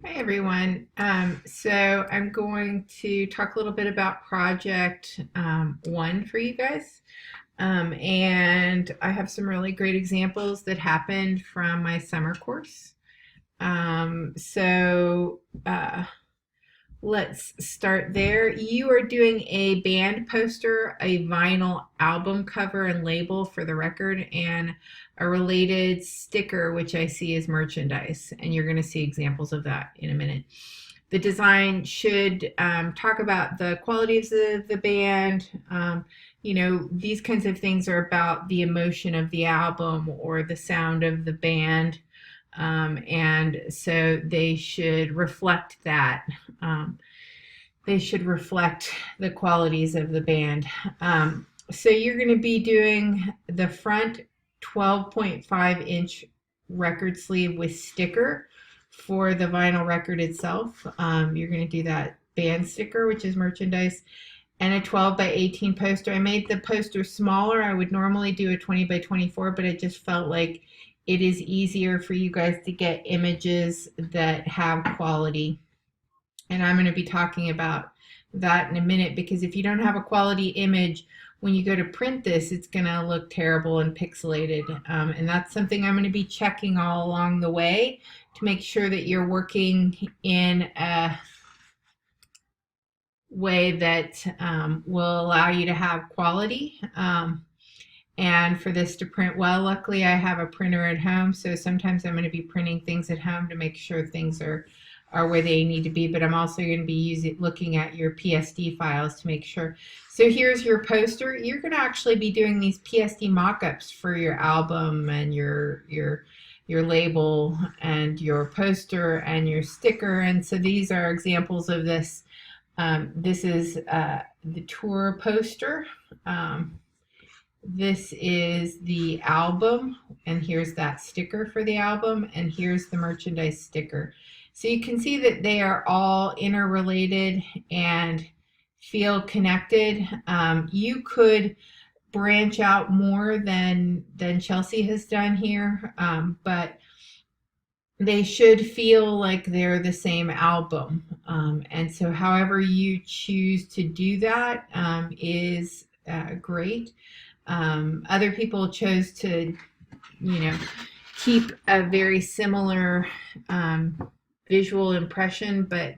Hi everyone. So I'm going to talk a little bit about project one for you guys. And I have some really great examples that happened from my summer course. So let's start there. You are doing a band poster, a vinyl album cover and label for the record, and a related sticker, which I see as merchandise. And you're going to see examples of that in a minute. The design should talk about the qualities of the band. These kinds of things are about the emotion of the album or the sound of the band. And so they should reflect that. They should reflect the qualities of the band. So you're going to be doing the front 12.5-inch record sleeve with sticker for the vinyl record itself. You're going to do that band sticker, which is merchandise, and a 12 by 18 poster. I made the poster smaller. I would normally do a 20 by 24, but I just felt like it is easier for you guys to get images that have quality. And I'm going to be talking about that in a minute, because if you don't have a quality image, when you go to print this, it's going to look terrible and pixelated. And that's something I'm going to be checking all along the way to make sure that you're working in a way that will allow you to have quality. And for this to print well, luckily I have a printer at home, so sometimes I'm going to be printing things at home to make sure things are where they need to be, but I'm also going to be looking at your PSD files to make sure. So here's your poster. You're going to actually be doing these PSD mock-ups for your album and your label and your poster and your sticker, and so these are examples of this. This is the tour poster. This is the album, and here's that sticker for the album, and here's the merchandise sticker. So you can see that they are all interrelated and feel connected. You could branch out more than Chelsea has done here, but they should feel like they're the same album. And so however you choose to do that is great. Other people chose to, keep a very similar visual impression, but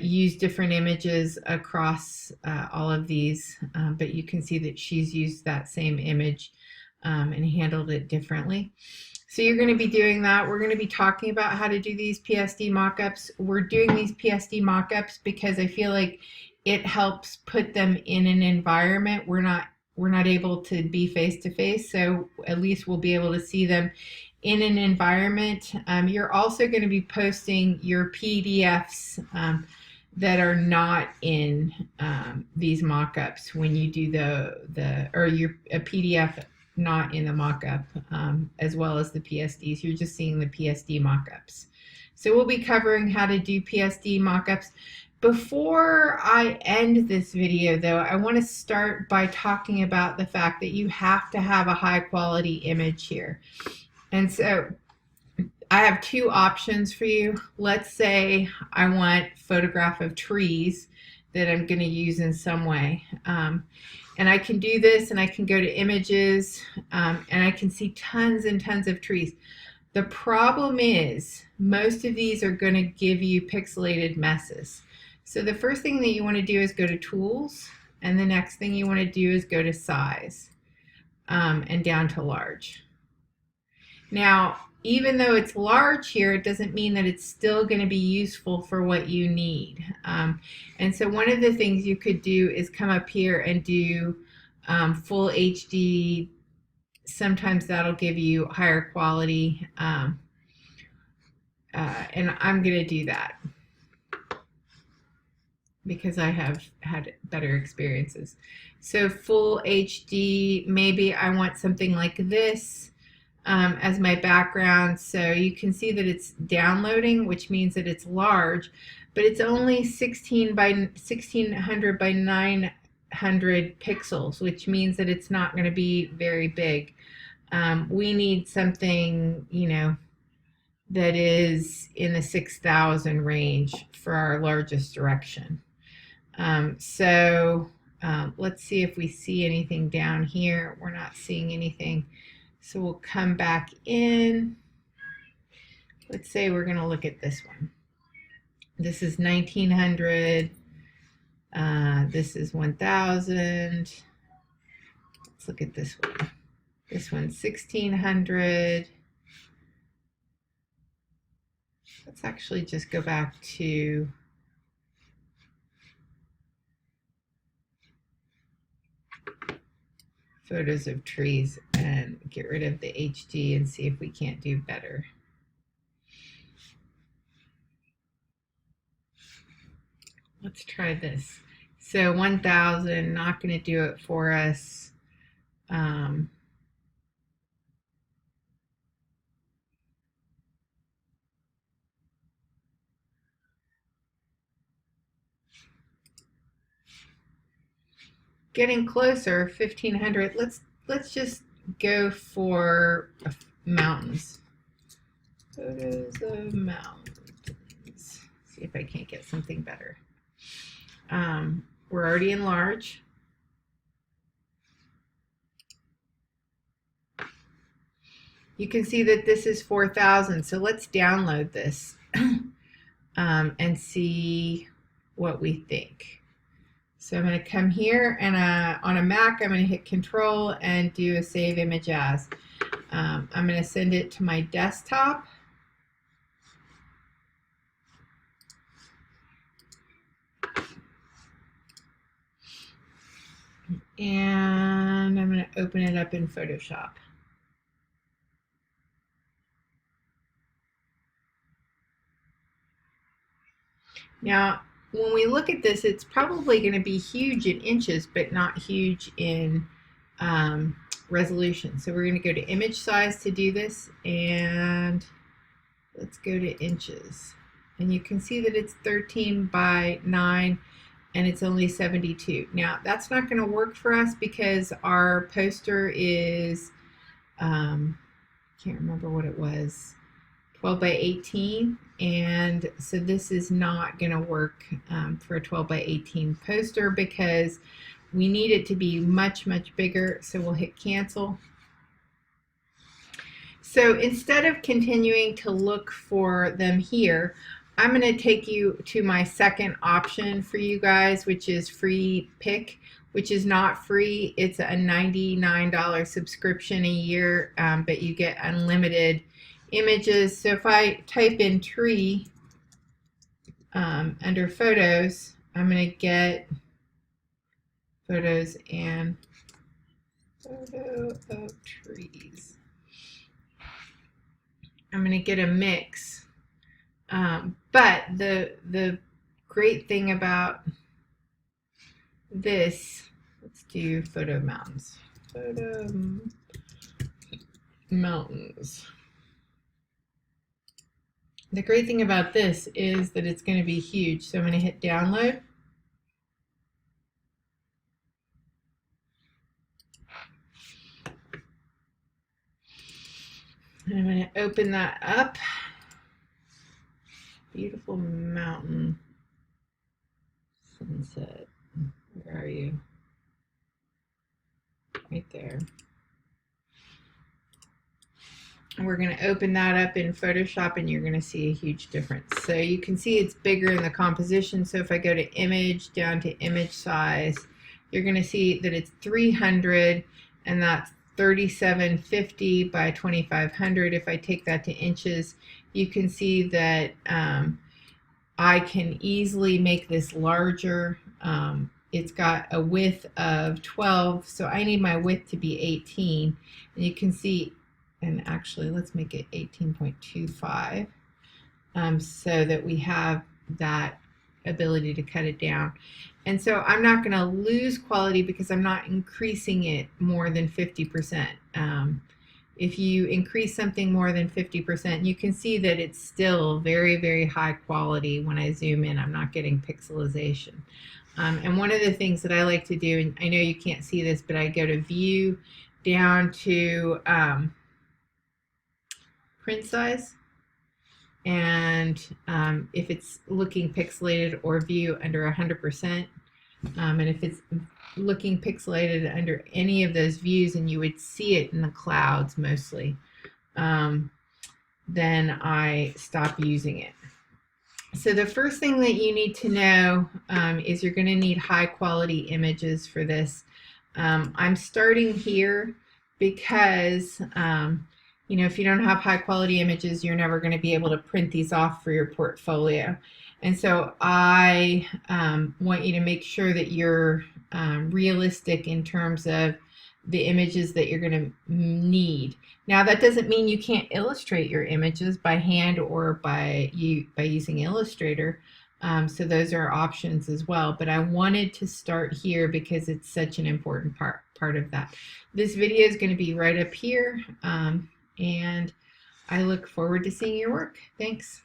use different images across all of these. But you can see that she's used that same image and handled it differently. So you're going to be doing that. We're going to be talking about how to do these PSD mock-ups. We're doing these PSD mock-ups because I feel like it helps put them in an environment. We're not able to be face-to-face, so at least we'll be able to see them in an environment. You're also going to be posting your PDFs that are not in these mock-ups when you do a PDF not in the mock-up, as well as the PSDs. You're just seeing the PSD mock-ups. So we'll be covering how to do PSD mock-ups. Before I end this video, though, I want to start by talking about the fact that you have to have a high quality image here. And so I have two options for you. Let's say I want a photograph of trees that I'm going to use in some way. And I can do this, and I can go to images, and I can see tons and tons of trees. The problem is most of these are going to give you pixelated messes. So the first thing that you want to do is go to Tools, and the next thing you want to do is go to Size, and down to Large. Now, even though it's large here, it doesn't mean that it's still going to be useful for what you need. And so one of the things you could do is come up here and do full HD. Sometimes that'll give you higher quality, and I'm going to do that because I have had better experiences. So full HD, maybe I want something like this as my background. So you can see that it's downloading, which means that it's large, but it's only 1600 by 900 pixels, which means that it's not going to be very big. We need something, that is in the 6,000 range for our largest direction. Let's see if we see anything down here. We're not seeing anything. So we'll come back in. Let's say we're going to look at this one. This is 1900. This is 1000. Let's look at this one. This one's 1600. Let's actually just go back to photos of trees and get rid of the HD and see if we can't do better. Let's try this. So 1000, not going to do it for us. Getting closer, 1500. Let's just go for mountains. Photos of mountains. See if I can't get something better. We're already in large. You can see that this is 4000. So let's download this and see what we think. So I'm going to come here and on a Mac, I'm going to hit Control and do a Save Image As. I'm going to send it to my desktop. And I'm going to open it up in Photoshop. Now, when we look at this, it's probably going to be huge in inches, but not huge in resolution. So we're going to go to image size to do this, and let's go to inches. And you can see that it's 13 by 9, and it's only 72. Now, that's not going to work for us because our poster is, can't remember what it was, 12 by 18, and so this is not going to work for a 12 by 18 poster because we need it to be much bigger. So we'll hit cancel. So instead of continuing to look for them here, I'm going to take you to my second option for you guys, which is free pick, which is not free. It's a $99 subscription a year, but you get unlimited images. So if I type in tree under photos, I'm going to get photos and photo of trees. I'm going to get a mix. But the great thing about this, let's do photo mountains. Photo mountains. The great thing about this is that it's going to be huge. So I'm going to hit download. And I'm going to open that up. Beautiful mountain sunset. Where are you? Right there. We're going to open that up in Photoshop and you're going to see a huge difference. So you can see it's bigger in the composition. So if I go to image, down to image size, you're going to see that it's 300 and that's 3750 by 2500. If I take that to inches, you can see that I can easily make this larger. It's got a width of 12, so I need my width to be 18. And you can see, and actually let's make it 18.25 so that we have that ability to cut it down. And so I'm not going to lose quality because I'm not increasing it more than 50%. If you increase something more than 50%, you can see that it's still very high quality. When I zoom in, I'm not getting pixelization. And one of the things that I like to do, and I know you can't see this, but I go to view, down to print size, and and if it's looking pixelated or view under 100%, and if it's looking pixelated under any of those views, and you would see it in the clouds mostly, then I stop using it. So the first thing that you need to know is you're going to need high quality images for this. I'm starting here because you know, if you don't have high quality images, you're never going to be able to print these off for your portfolio. And so I want you to make sure that you're realistic in terms of the images that you're going to need. Now, that doesn't mean you can't illustrate your images by hand or by using Illustrator. So those are options as well. But I wanted to start here because it's such an important part of that. This video is going to be right up here, and I look forward to seeing your work. Thanks.